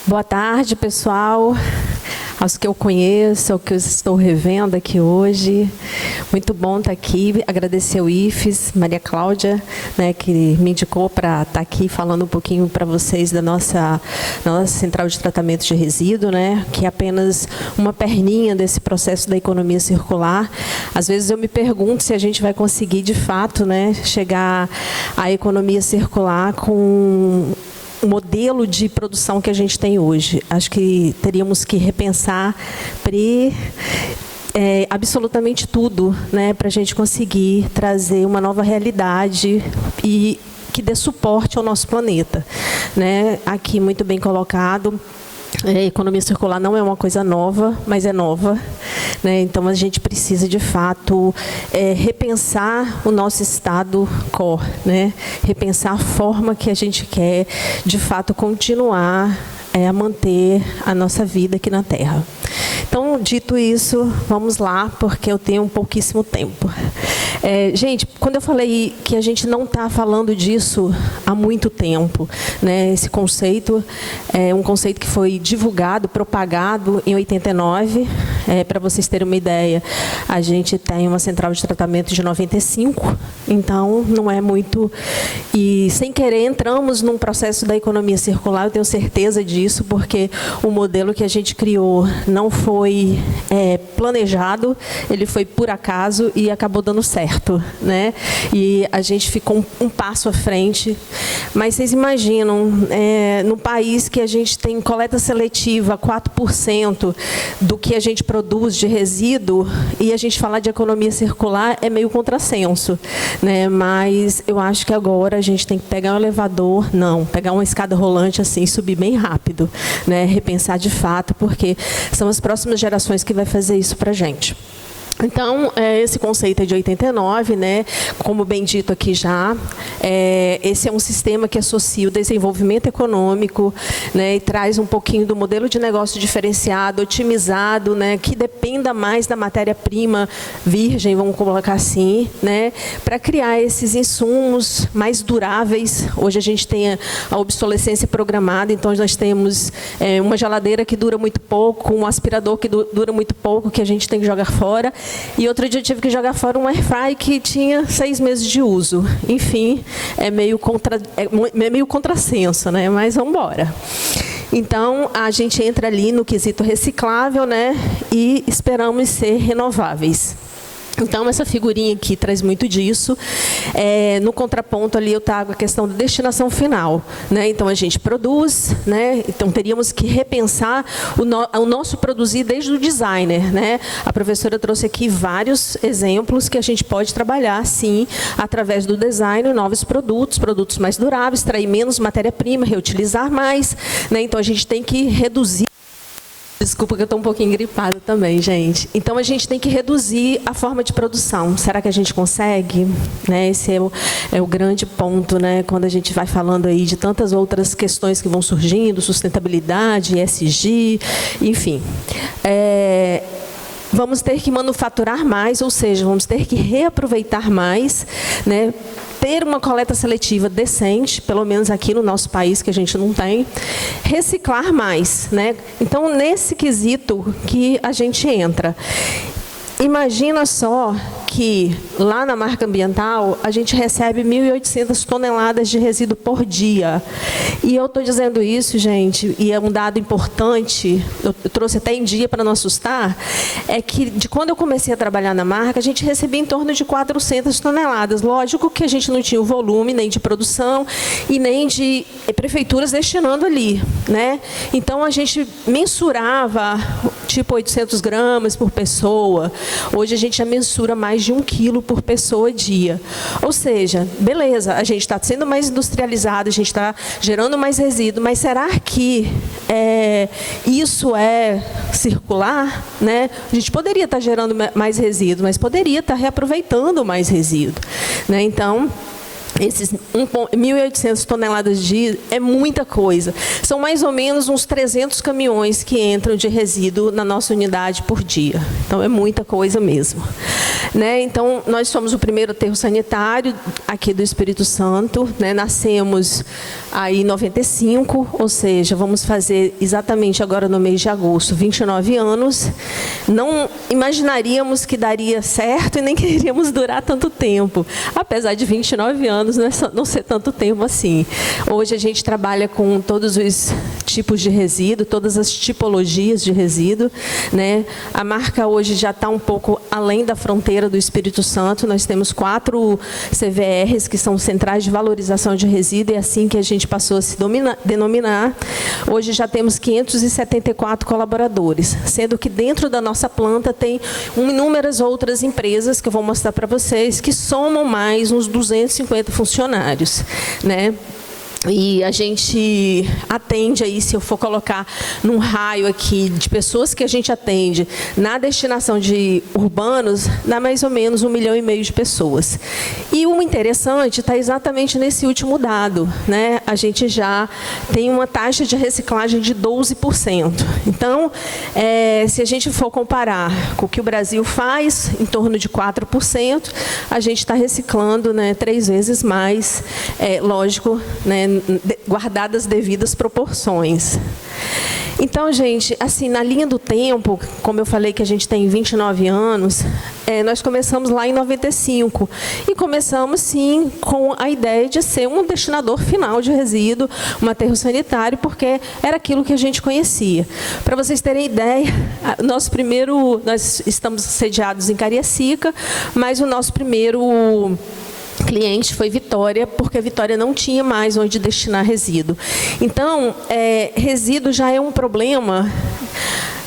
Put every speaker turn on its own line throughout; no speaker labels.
Boa tarde, pessoal, aos que eu conheço, aos que eu estou revendo aqui hoje. Muito bom estar aqui, agradecer ao IFES, Maria Cláudia, né, que me indicou para estar aqui falando um pouquinho para vocês da nossa central de tratamento de resíduo, né, que é apenas uma perninha desse processo da economia circular. Às vezes eu me pergunto se a gente vai conseguir, de fato, né, chegar à economia circular com o modelo de produção que a gente tem hoje. Acho que teríamos que repensar absolutamente tudo, né, para a gente conseguir trazer uma nova realidade e que dê suporte ao nosso planeta, né? Aqui muito bem colocado. A economia circular não é uma coisa nova, mas é nova, né? Então, a gente precisa, de fato, repensar o nosso estado quo, né? Repensar a forma que a gente quer, de fato, continuar a manter a nossa vida aqui na Terra. Então, dito isso, vamos lá, porque eu tenho pouquíssimo tempo. Gente, quando eu falei que a gente não está falando disso há muito tempo, né, esse conceito é um conceito que foi divulgado, propagado em 89. Para vocês terem uma ideia, a gente tem uma central de tratamento de 95, então não é muito. E, sem querer, entramos num processo da economia circular, eu tenho certeza disso, porque o modelo que a gente criou não foi planejado, ele foi por acaso e acabou dando certo, né? E a gente ficou um passo à frente. Mas vocês imaginam, num país que a gente tem coleta seletiva 4% do que a gente produz de resíduo, e a gente falar de economia circular é meio contrassenso, né? Mas eu acho que agora a gente tem que pegar um elevador, pegar uma escada rolante assim, subir bem rápido, né? Repensar de fato, porque são as próximas gerações que vai fazer isso para a gente. Então, esse conceito é de 89, né? Como bem dito aqui já, esse é um sistema que associa o desenvolvimento econômico, né, e traz um pouquinho do modelo de negócio diferenciado, otimizado, né, que dependa mais da matéria-prima virgem, vamos colocar assim, né, para criar esses insumos mais duráveis. Hoje a gente tem a obsolescência programada, então nós temos uma geladeira que dura muito pouco, um aspirador que dura muito pouco, que a gente tem que jogar fora. E outro dia eu tive que jogar fora um airfry que tinha 6 meses de uso. Enfim, é meio contrassenso, né? Mas vamos embora. Então, a gente entra ali no quesito reciclável, né? E esperamos ser renováveis. Então, essa figurinha aqui traz muito disso. No contraponto ali, eu trago a questão da destinação final, né? Então, a gente produz, né? Então, teríamos que repensar o nosso produzir desde o designer, né? A professora trouxe aqui vários exemplos que a gente pode trabalhar, sim, através do design, novos produtos mais duráveis, extrair menos matéria-prima, reutilizar mais, né? Então, a gente tem que reduzir. Desculpa que eu estou um pouquinho gripada também, gente. Então, a gente tem que reduzir a forma de produção. Será que a gente consegue? Né? Esse é o grande ponto, né? Quando a gente vai falando aí de tantas outras questões que vão surgindo, sustentabilidade, ESG, enfim. Vamos ter que manufaturar mais, ou seja, vamos ter que reaproveitar mais, né? Ter uma coleta seletiva decente, pelo menos aqui no nosso país, que a gente não tem, reciclar mais, né? Então, nesse quesito que a gente entra. Imagina só que lá na marca ambiental a gente recebe 1.800 toneladas de resíduo por dia. E eu estou dizendo isso, gente, e é um dado importante, eu trouxe até em dia para não assustar, é que de quando eu comecei a trabalhar na marca, a gente recebia em torno de 400 toneladas. Lógico que a gente não tinha o volume nem de produção e nem de prefeituras destinando ali, né? Então, a gente mensurava tipo 800 gramas por pessoa. Hoje a gente já mensura mais de 1 quilo por pessoa dia. Ou seja, beleza, a gente está sendo mais industrializado, a gente está gerando mais resíduo, mas será que isso é circular? Né? A gente poderia estar gerando mais resíduo, mas poderia estar reaproveitando mais resíduo. Né? Então, esses 1.800 toneladas de dia é muita coisa. São mais ou menos uns 300 caminhões que entram de resíduo na nossa unidade por dia. Então, é muita coisa mesmo. né? Então, nós somos o primeiro aterro sanitário aqui do Espírito Santo, né? Nascemos aí em 95, ou seja, vamos fazer exatamente agora no mês de agosto, 29 anos. Não imaginaríamos que daria certo e nem queríamos durar tanto tempo, apesar de 29 anos não ser tanto tempo assim. Hoje a gente trabalha com todos os tipos de resíduo, todas as tipologias de resíduo, né? A marca hoje já está um pouco além da fronteira do Espírito Santo. Nós temos 4 CVRs, que são Centrais de Valorização de Resíduo, e é assim que a gente passou a se denominar. Hoje já temos 574 colaboradores, sendo que dentro da nossa planta tem inúmeras outras empresas, que eu vou mostrar para vocês, que somam mais uns 250 funcionários, né? E a gente atende aí, se eu for colocar num raio aqui de pessoas que a gente atende na destinação de urbanos, dá mais ou menos 1,5 milhão de pessoas. E o interessante está exatamente nesse último dado, né? A gente já tem uma taxa de reciclagem de 12%. Então, se a gente for comparar com o que o Brasil faz, em torno de 4%, a gente está reciclando, né, 3 vezes mais, lógico, né, guardadas as devidas proporções. Então, gente, assim, na linha do tempo, como eu falei que a gente tem 29 anos, nós começamos lá em 95. E começamos, sim, com a ideia de ser um destinador final de resíduo, um aterro sanitário, porque era aquilo que a gente conhecia. Para vocês terem ideia, nós estamos sediados em Cariacica, mas o nosso primeiro cliente foi Vitória, porque Vitória não tinha mais onde destinar resíduo. Então, resíduo já é um problema,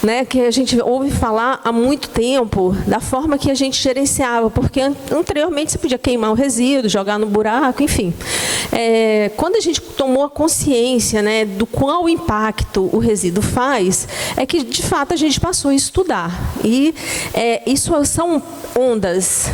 né, que a gente ouve falar há muito tempo, da forma que a gente gerenciava, porque anteriormente você podia queimar o resíduo, jogar no buraco, enfim. Quando a gente tomou a consciência, né, do qual impacto o resíduo faz, é que, de fato, a gente passou a estudar. E isso são ondas.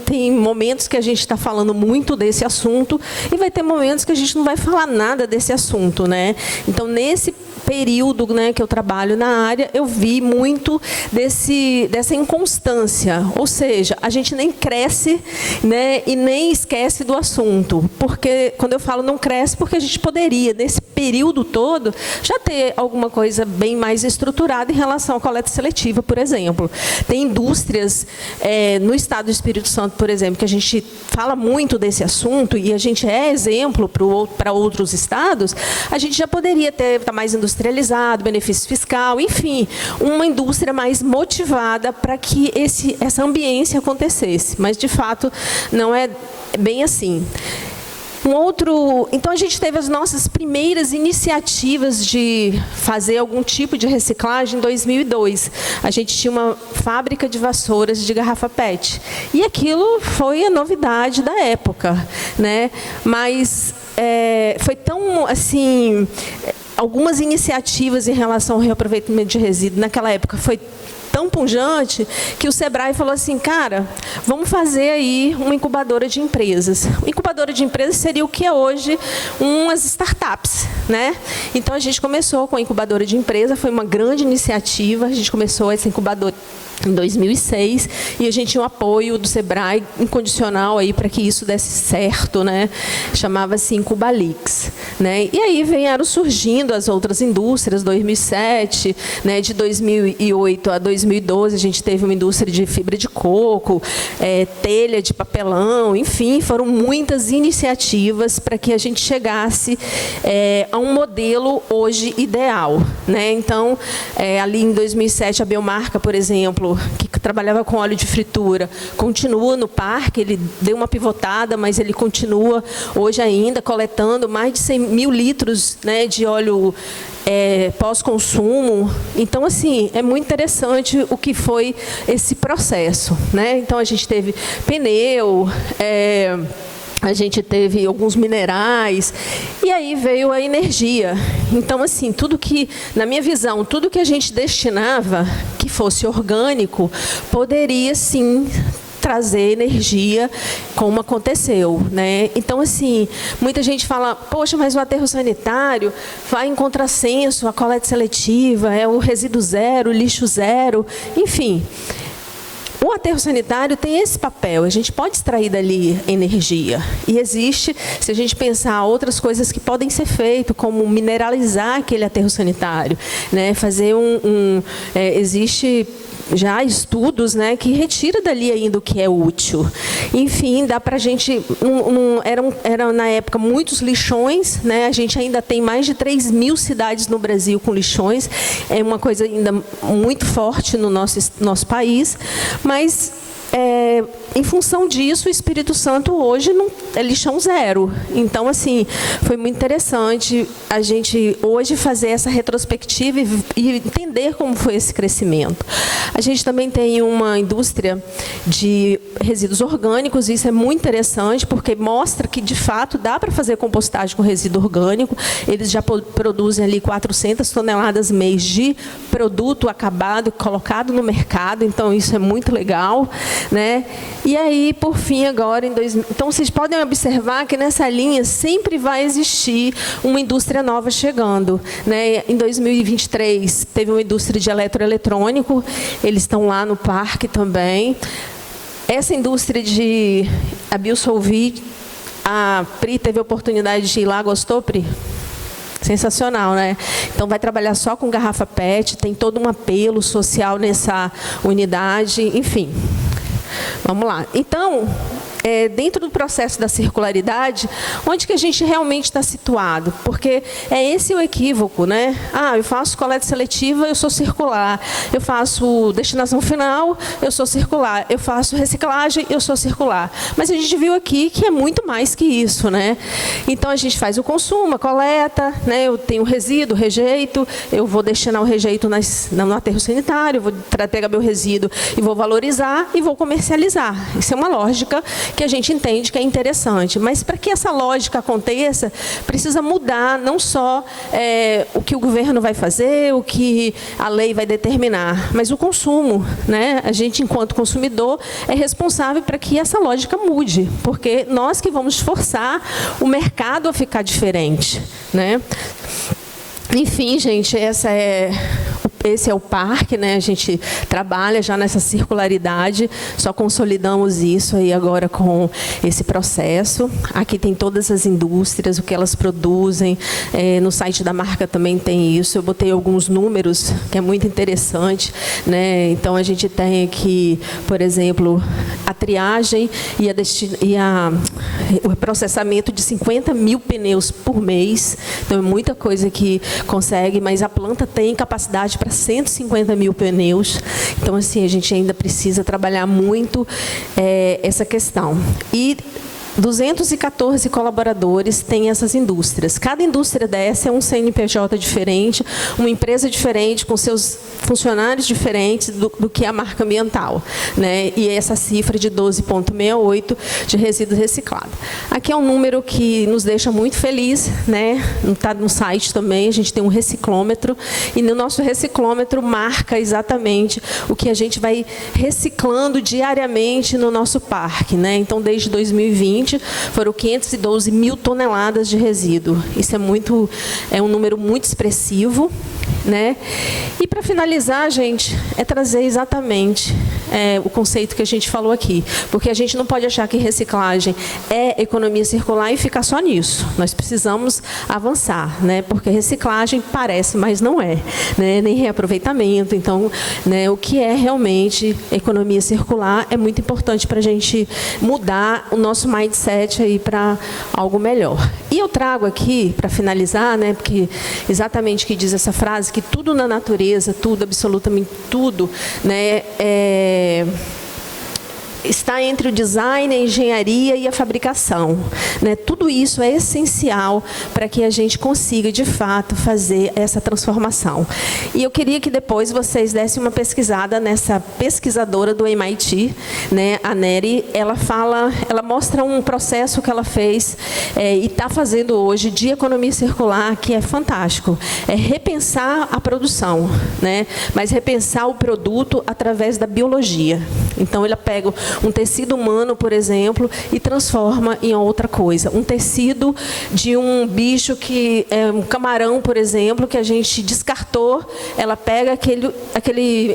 Tem momentos que a gente está falando muito desse assunto e vai ter momentos que a gente não vai falar nada desse assunto, né? Então, nesse período, né, que eu trabalho na área, eu vi muito dessa inconstância, ou seja, a gente nem cresce, né, e nem esquece do assunto, porque quando eu falo não cresce, porque a gente poderia, nesse período todo, já ter alguma coisa bem mais estruturada em relação à coleta seletiva, por exemplo. Tem indústrias no estado do Espírito Santo, por exemplo, que a gente fala muito desse assunto e a gente é exemplo para outros estados, a gente já poderia estar mais industrializado, benefício fiscal, enfim, uma indústria mais motivada para que essa ambiência acontecesse. Mas, de fato, não é bem assim. Então, a gente teve as nossas primeiras iniciativas de fazer algum tipo de reciclagem em 2002. A gente tinha uma fábrica de vassouras de garrafa PET. E aquilo foi a novidade da época, né? Mas foi tão, assim, algumas iniciativas em relação ao reaproveitamento de resíduo naquela época foi tão pujante que o Sebrae falou assim, cara, vamos fazer aí uma incubadora de empresas. Uma incubadora de empresas seria o que é hoje umas startups, né? Então, a gente começou com a incubadora de empresa, foi uma grande iniciativa, a gente começou essa incubadora em 2006, e a gente tinha um apoio do Sebrae incondicional aí para que isso desse certo, né? Chamava-se Incubalix, né? E aí vieram surgindo as outras indústrias, 2007, né? De 2008 a 2012, a gente teve uma indústria de fibra de coco, telha de papelão, enfim, foram muitas iniciativas para que a gente chegasse a um modelo hoje ideal, né? Então, ali em 2007, a Biomarca, por exemplo, que trabalhava com óleo de fritura, continua no parque, ele deu uma pivotada, mas ele continua hoje ainda coletando mais de 100 mil litros, né, de óleo pós-consumo. Então, assim, é muito interessante o que foi esse processo, né? Então, a gente teve pneu, a gente teve alguns minerais, e aí veio a energia. Então, assim, tudo que, na minha visão, tudo que a gente destinava, que fosse orgânico, poderia, sim, trazer energia, como aconteceu, né? Então, assim, muita gente fala, poxa, mas o aterro sanitário vai em contrassenso, a coleta seletiva, é o resíduo zero, o lixo zero, enfim. O aterro sanitário tem esse papel, a gente pode extrair dali energia. E existe, se a gente pensar outras coisas que podem ser feitas, como mineralizar aquele aterro sanitário, né? Fazer existe já estudos, né, que retira dali ainda o que é útil. Enfim, dá para a gente... Eram na época muitos lixões, né? A gente ainda tem mais de 3.000 cidades no Brasil com lixões. É uma coisa ainda muito forte no nosso país, mas... em função disso, o Espírito Santo hoje não é lixão zero. Então, assim, foi muito interessante a gente hoje fazer essa retrospectiva e entender como foi esse crescimento. A gente também tem uma indústria de resíduos orgânicos, e isso é muito interessante, porque mostra que, de fato, dá para fazer compostagem com resíduo orgânico. Eles já produzem ali 400 toneladas mês de produto acabado, colocado no mercado, então isso é muito legal, né? E aí, por fim, agora, então, vocês podem observar que nessa linha sempre vai existir uma indústria nova chegando, né? Em 2023, teve uma indústria de eletroeletrônico, eles estão lá no parque também. Essa indústria de... A Biosolvi, a Pri teve a oportunidade de ir lá, gostou, Pri? Sensacional, né? Então, vai trabalhar só com garrafa PET, tem todo um apelo social nessa unidade, enfim... Vamos lá. Então, dentro do processo da circularidade, onde que a gente realmente está situado? Porque é esse o equívoco, né? Ah, eu faço coleta seletiva, eu sou circular. Eu faço destinação final, eu sou circular. Eu faço reciclagem, eu sou circular. Mas a gente viu aqui que é muito mais que isso, né? Então, a gente faz o consumo, a coleta, né? Eu tenho resíduo, rejeito, eu vou destinar o rejeito no aterro sanitário, vou pegar meu resíduo e vou valorizar e vou comercializar. Isso é uma lógica que a gente entende que é interessante. Mas, para que essa lógica aconteça, precisa mudar não só o que o governo vai fazer, o que a lei vai determinar, mas o consumo, né? A gente, enquanto consumidor, é responsável para que essa lógica mude, porque nós que vamos forçar o mercado a ficar diferente, né? Enfim, gente, esse é o parque, né? A gente trabalha já nessa circularidade, só consolidamos isso aí agora com esse processo. Aqui tem todas as indústrias, o que elas produzem. No site da marca também tem isso. Eu botei alguns números, que é muito interessante, né? Então, a gente tem aqui, por exemplo, a triagem e o processamento de 50 mil pneus por mês. Então, é muita coisa que consegue, mas a planta tem capacidade para 150 mil pneus. Então, assim, a gente ainda precisa trabalhar muito essa questão. E 214 colaboradores têm essas indústrias. Cada indústria dessa é um CNPJ diferente, uma empresa diferente, com seus funcionários diferentes do que a marca ambiental, né? E essa cifra de 12,68 de resíduos reciclados. Aqui é um número que nos deixa muito feliz, né? Está no site também, a gente tem um reciclômetro, e no nosso reciclômetro marca exatamente o que a gente vai reciclando diariamente no nosso parque, né? Então, desde 2020, foram 512 mil toneladas de resíduo. Isso é um número muito expressivo, né? E, para finalizar, gente, é trazer exatamente o conceito que a gente falou aqui. Porque a gente não pode achar que reciclagem é economia circular e ficar só nisso. Nós precisamos avançar, né? Porque reciclagem parece, mas não é, né? Nem reaproveitamento. Então, né, o que é realmente economia circular é muito importante para a gente mudar o nosso mindset aí para algo melhor. E eu trago aqui, para finalizar, né, porque exatamente o que diz essa frase, que tudo na natureza, tudo, absolutamente tudo, né, está entre o design, a engenharia e a fabricação, né? Tudo isso é essencial para que a gente consiga, de fato, fazer essa transformação. E eu queria que depois vocês dessem uma pesquisada nessa pesquisadora do MIT, né? A Neri. Ela mostra um processo que ela fez e está fazendo hoje de economia circular, que é fantástico. É repensar a produção, né? Mas repensar o produto através da biologia. Então, ele pega um tecido humano, por exemplo, e transforma em outra coisa. Um tecido de um bicho que é um camarão, por exemplo, que a gente descartou, ela pega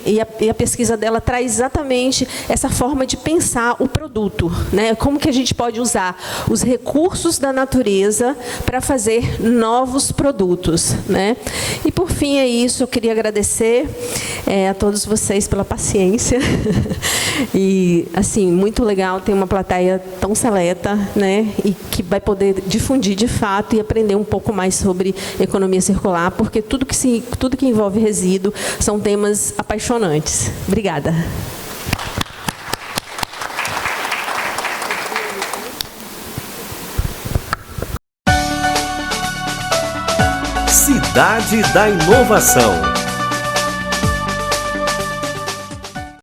e a pesquisa dela traz exatamente essa forma de pensar o produto, né? Como que a gente pode usar os recursos da natureza para fazer novos produtos, né? E por fim é isso. Eu queria agradecer a todos vocês pela paciência. E, assim, muito legal ter uma plateia tão seleta, né, e que vai poder difundir de fato e aprender um pouco mais sobre economia circular, porque tudo que envolve resíduo são temas apaixonantes. Obrigada.
Cidade da Inovação.